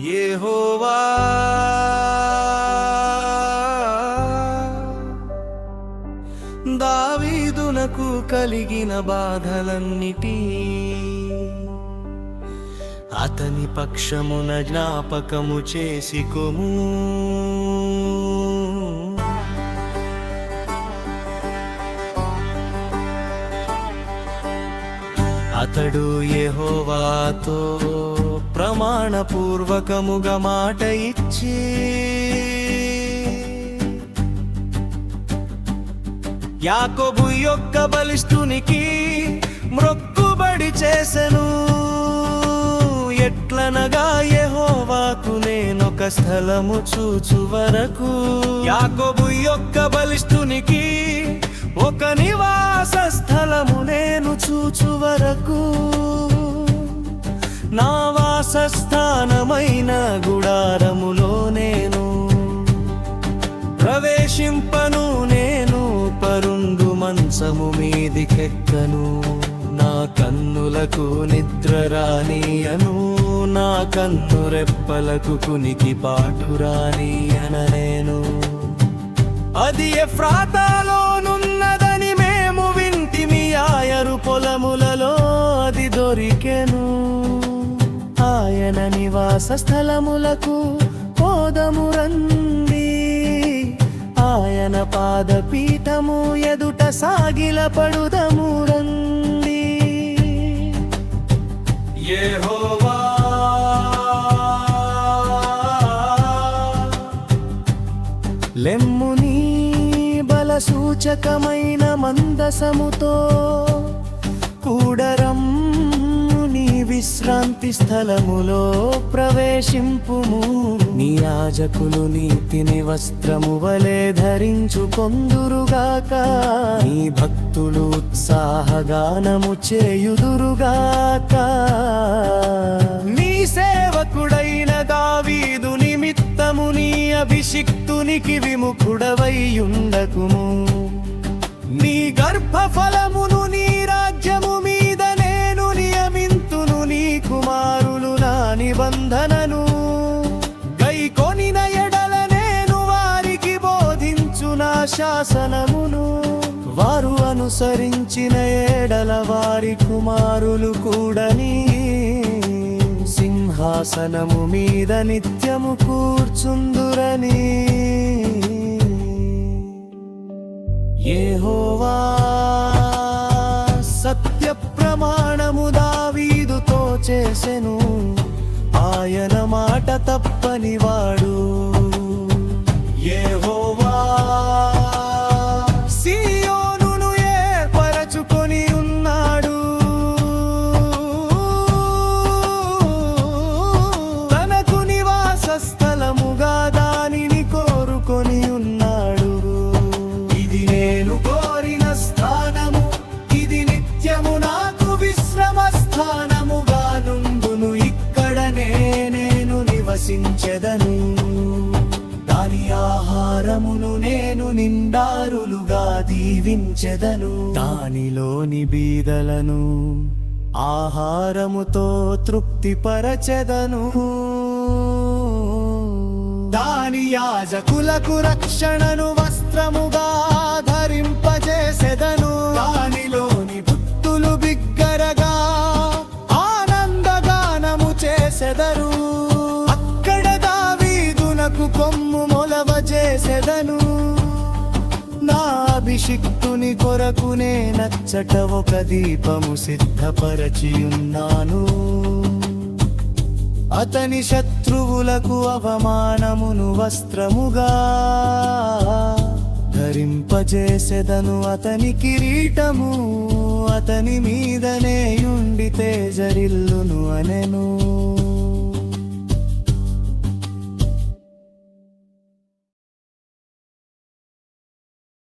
యెహోవా దావీదునకు కలిగిన బాధలన్నిటి అతని పక్షమున జ్ఞాపకము చేసుకొము. అతడు యెహోవాతో ప్రమాణపూర్వకముగా మాట ఇచ్చి యాకోబు యొక్క బలిష్ఠునికి మ్రొక్కుబడి చేసెను. ఎట్లనగా యెహోవాకు నేనొక స్థలము చూచు వరకు, యాకోబు యొక్క బలిష్ఠునికి ఒక నివాస స్థలము నేను చూచు వరకు, నా వాసస్థానమైన గుడారములో నేను ప్రవేశింపను. నేను పరుండు మంచము మీదికెక్కను, నా కన్నులకు నిద్ర రానియను, నా కన్ను రెప్పలకు కునికి పాటు రానియననేను. అది ఎఫ్రాతాలోనున్నదని మేము వింటిమి, ఆయరు పొలములలో అది దొరికెను. ఆయన నివాస స్థలములకు పోదము రండి, ఆయన పాదపీఠము ఎదుట సాగిలపడుదము రండి. యెహోవా లెమ్ము నీ బల సూచకమైన మందసముతో కూడరమ్ము, నీ విశ్రాంతి స్థలములో ప్రవేశింపుము. నీ యాజకులు నీతిని వస్త్రము వలె ధరించుకొందురుగాక, నీ భక్తులు ఉత్సాహగానము చేయుదురుగాక. నీ సేవకుడైన దావీదు నిమిత్తము నీ అభిషిక్తునికి విముఖుడవై ఉండకుము. నీ గర్భఫలమును నీ రాజ్యము మీద నేను నియమింతును. నీ కుమారులు నా నిబంధనను గైకొనిన ఎడల నేను వారికి బోధించు నా శాసనమును. వారు అనుసరించిన ఎడల వారి కుమారులు కూడని సింహాసనము మీద నిత్యము కూర్చుందురని. యెహోవా సత్య ప్రమాణము దావీదుతో చేసెను, ఆయన మాట తప్పనివాడు. యెహోవా సీయోనును ఏర్పరచుకొని ఉన్నాడు, తనకు నివాస స్థలముగా దానిని కోరుకొని ఉన్నాడు. ఇది నేను కోరిన స్థానము, ఇది నిత్యము నాకు విశ్రమ స్థానముగా నుండును. ఇక్కడనే నేను నివసించెదను, దాని ఆహారమును నేను నిండారులుగా దీవించెదను. దానిలోని బీదలను ఆహారముతో తృప్తిపరచెదను. దాని యాజకులకు రక్షణను వస్త్రముగా ధరింపజేసెదను. దానిలోని భక్తులు బిగ్గరగా ఆనందగానము చేసెదరు. అక్కడ దావీదునకు కొమ్ము మొలవజేసెదను. నా అభిషిక్తుని కొరకునే నచ్చట ఒక దీపము సిద్ధపరచియున్నాను. అతని శత్రువులకు అవమానమును వస్త్రముగా ధరింపజేసెదను. అతని కిరీటము అతని మీదనే యుండి తేజరిల్లును అనెను.